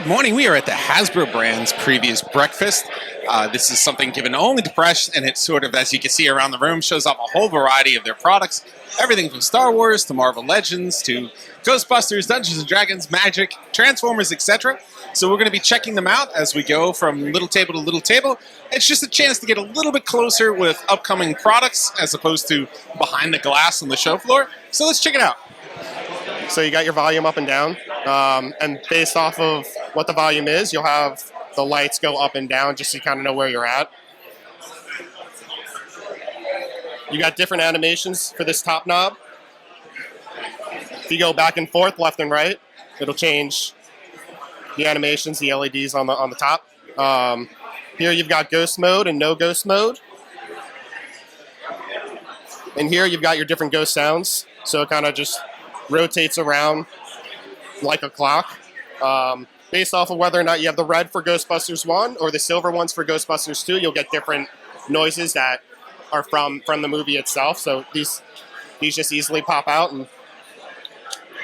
Good morning. We are at the Hasbro brand's previous breakfast. This is something given only to press, and it sort of, as you can see around the room, shows off a whole variety of their products. Everything from Star Wars to Marvel Legends to Ghostbusters, Dungeons and Dragons, Magic, Transformers, etc. So we're going to be checking them out as we go from little table to little table. It's just a chance to get a little bit closer with upcoming products as opposed to behind the glass on the show floor. So let's check it out. So you got your volume up and down, and based off of what the volume is, you'll have the lights go up and down just so you kind of know where you're at. You got different animations for this top knob. If you go back and forth, left and right, it'll change the animations, the LEDs on the top. Here you've got ghost mode and no ghost mode. And here you've got your different ghost sounds. So it kind of just rotates around like a clock. Based off of whether or not you have the red for Ghostbusters 1 or the silver ones for Ghostbusters 2, you'll get different noises that are from the movie itself. So these just easily pop out and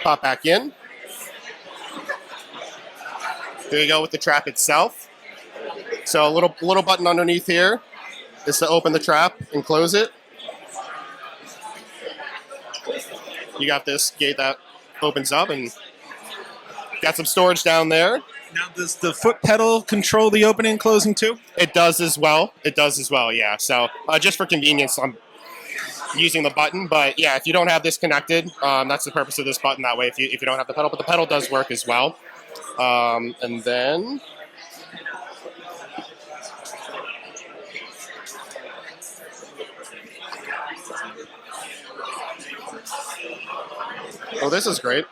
pop back in. There you go with the trap itself. So a little button underneath here is to open the trap and close it. You got this gate that opens up and got some storage down there. Now, does the foot pedal control the opening and closing too? It does as well. Yeah. So just for convenience, I'm using the button. But yeah, if you don't have this connected, that's the purpose of this button. That way, if you don't have the pedal, but the pedal does work as well. And then oh, this is great.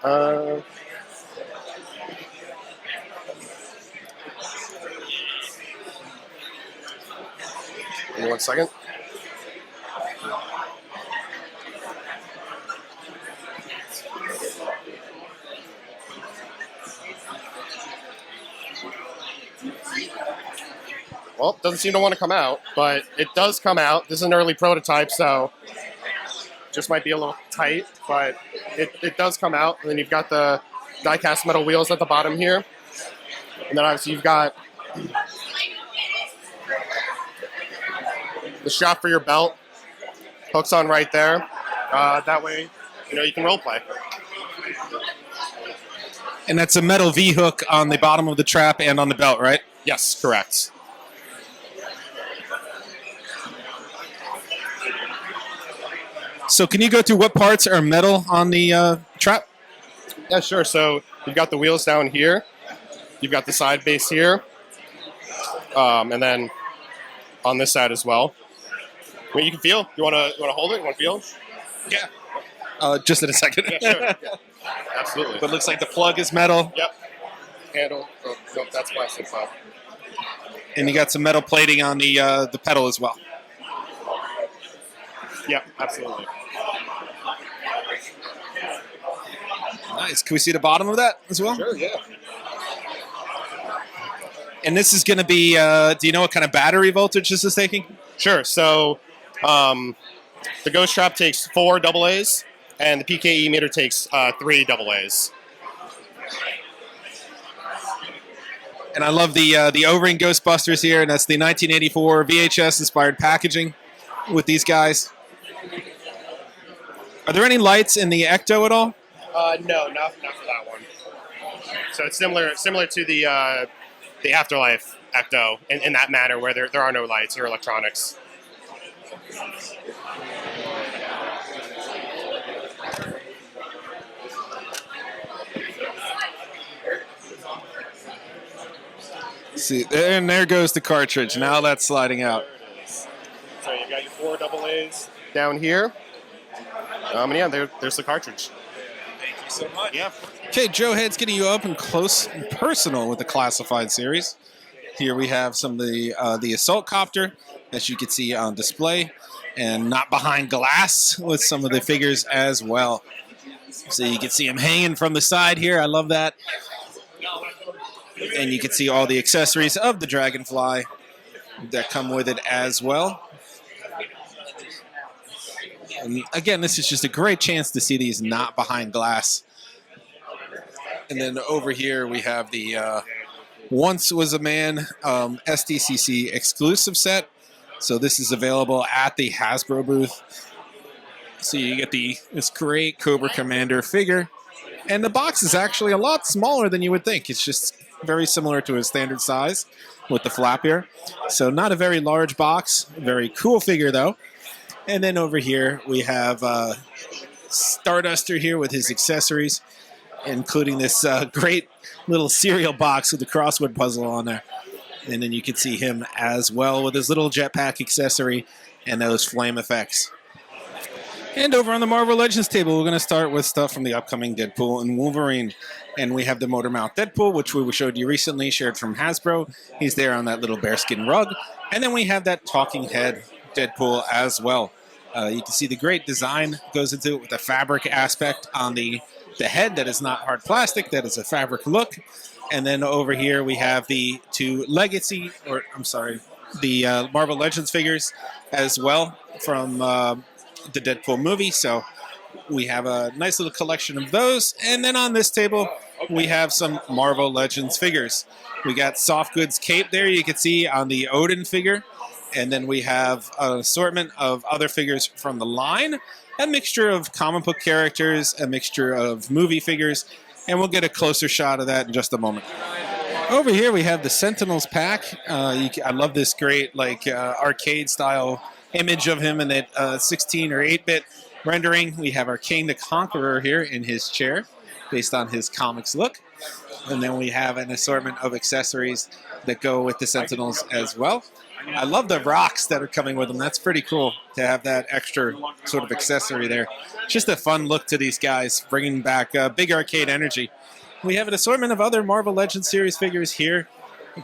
Give me 1 second. Well, it doesn't seem to want to come out, but it does come out. This is an early prototype, so just might be a little tight, but it does come out. And then you've got the die-cast metal wheels at the bottom here. And then obviously you've got the strap for your belt. Hooks on right there. That way, you can role play. And that's a metal V-hook on the bottom of the trap and on the belt, right? Yes, correct. So can you go through what parts are metal on the trap? Yeah, sure. So you've got the wheels down here. You've got the side base here. And then on this side as well. I mean, you can feel. You want to hold it? You want to feel? Yeah. Just in a second. Yeah, sure. Yeah. Absolutely. But it looks like the plug is metal. Yep. Handle. Oh, nope, that's plastic. And you got some metal plating on the pedal as well. Yeah, absolutely. Nice. Can we see the bottom of that as well? Sure, yeah. And this is going to be, do you know what kind of battery voltage this is taking? Sure. So the Ghost Trap takes 4 AA's, and the PKE meter takes 3 AA's. And I love the O-ring Ghostbusters here, and that's the 1984 VHS-inspired packaging with these guys. Are there any lights in the Ecto at all? No, not for that one. So it's similar to the Afterlife Ecto in that manner, where there are no lights or electronics. See, and there goes the cartridge. Now that's sliding out. There it is. So you've got your 4 AA's down here. And yeah, there's the cartridge. Thank you so much. Yeah. Okay, Joe Head's getting you up and close and personal with the Classified series. Here we have some of the Assault Copter, as you can see on display, and not behind glass with some of the figures as well. So you can see them hanging from the side here. I love that. And you can see all the accessories of the Dragonfly that come with it as well. And again, this is just a great chance to see these not behind glass. And then over here we have the Once Was a Man SDCC exclusive set. So this is available at the Hasbro booth. So you get this great Cobra Commander figure. And the box is actually a lot smaller than you would think. It's just very similar to a standard size with the flap here. So not a very large box. Very cool figure, though. And then over here, we have Starduster here with his accessories, including this great little cereal box with the crossword puzzle on there. And then you can see him as well with his little jetpack accessory and those flame effects. And over on the Marvel Legends table, we're going to start with stuff from the upcoming Deadpool and Wolverine. And we have the Motor Mouth Deadpool, which we showed you recently, shared from Hasbro. He's there on that little bearskin rug. And then we have that talking head Deadpool as well. You can see the great design goes into it with the fabric aspect on the head that is not hard plastic, that is a fabric look. And then over here we have the the Marvel Legends figures as well from the Deadpool movie. So we have a nice little collection of those. And then on this table, we have some Marvel Legends figures. We got Soft Goods Cape there, you can see on the Odin figure. And then we have an assortment of other figures from the line, a mixture of comic book characters, a mixture of movie figures, and we'll get a closer shot of that in just a moment. Over here we have the Sentinels pack. I love this great arcade style image of him in that 16 or 8-bit rendering. We have our Kang the Conqueror here in his chair based on his comics look. And then we have an assortment of accessories that go with the Sentinels as well. I love the rocks that are coming with them. That's pretty cool to have that extra sort of accessory there. Just a fun look to these guys, bringing back big arcade energy. We have an assortment of other Marvel Legends series figures here,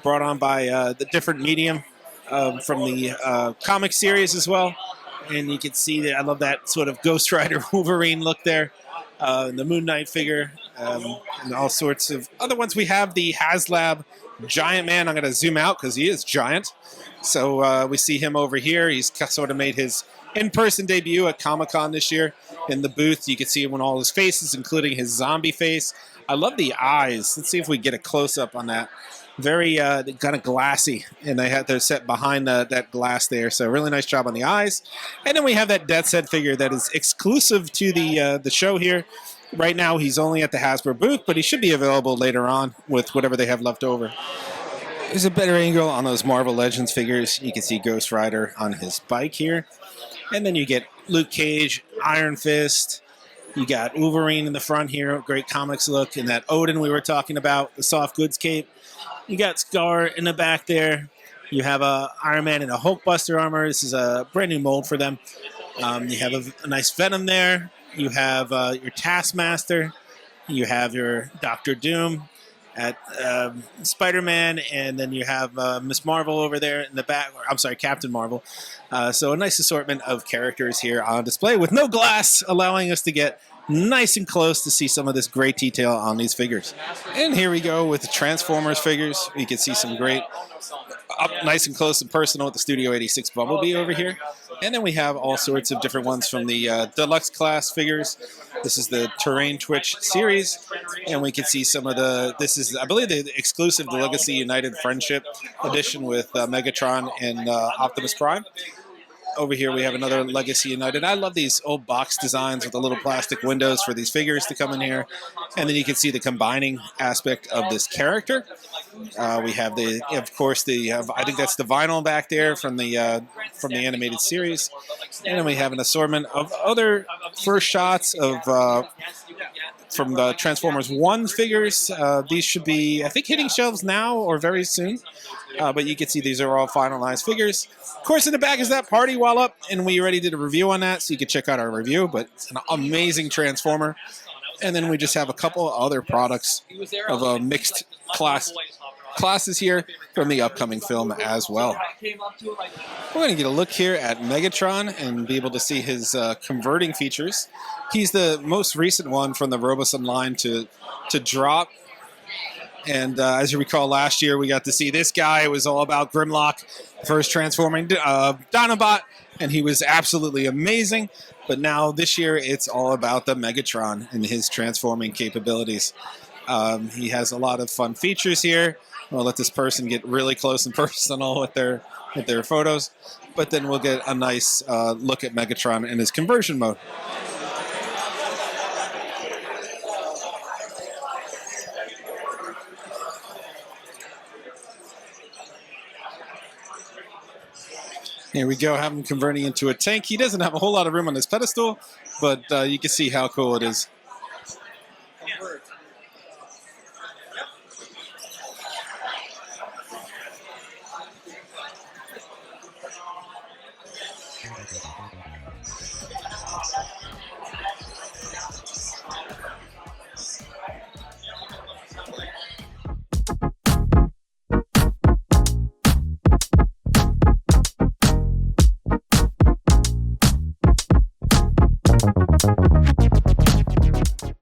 brought on by the different medium from the comic series as well. And you can see that I love that sort of Ghost Rider Wolverine look there. The Moon Knight figure, and all sorts of other ones. We have the HasLab Giant Man. I'm going to zoom out because he is giant. So we see him over here. He's sort of made his in-person debut at Comic-Con this year in the booth. You can see him on all his faces, including his zombie face. I love the eyes. Let's see if we get a close-up on that. Very kind of glassy, and they're set behind that glass there. So really nice job on the eyes. And then we have that Death's Head figure that is exclusive to the show here. Right now, he's only at the Hasbro booth, but he should be available later on with whatever they have left over. There's a better angle on those Marvel Legends figures. You can see Ghost Rider on his bike here. And then you get Luke Cage, Iron Fist. You got Wolverine in the front here, great comics look. And that Odin we were talking about, the Soft Goods Cape. You got Scar in the back there. You have a Iron Man in a Hulkbuster armor. This is a brand new mold for them. You have a nice Venom there. You have your Taskmaster. You have your Doctor Doom at Spider-Man, and then you have Miss Marvel over there in the back. I'm sorry, Captain Marvel. So a nice assortment of characters here on display with no glass, allowing us to get nice and close to see some of this great detail on these figures. And here we go with the Transformers figures. You can see some great up nice and close and personal with the Studio 86 Bumblebee over here. And then we have all sorts of different ones from the deluxe class figures. This is the Terrain Twitch series, and we can see some of this is, I believe, the exclusive the Legacy United Friendship edition with Megatron and Optimus Prime. Over here we have another Legacy United. I love these old box designs with the little plastic windows for these figures to come in here. And then you can see the combining aspect of this character. We have of course, I think that's the vinyl back there from the animated series. And then we have an assortment of other first shots of from the Transformers 1 figures. These should be, I think, hitting shelves now or very soon. But you can see these are all finalized figures. Of course, in the back is that Party Wall Up, and we already did a review on that, so you can check out our review. But it's an amazing Transformer. And then we just have a couple of other products of mixed classes here from the upcoming film as well. We're going to get a look here at Megatron and be able to see his converting features. He's the most recent one from the Robosun line to drop. And as you recall, last year we got to see this guy. It was all about Grimlock, first transforming Dinobot, and he was absolutely amazing. But now this year it's all about the Megatron and his transforming capabilities. He has a lot of fun features here. We'll let this person get really close and personal with their photos, but then we'll get a nice look at Megatron in his conversion mode. Here we go, have him converting into a tank. He doesn't have a whole lot of room on his pedestal, but you can see how cool it is.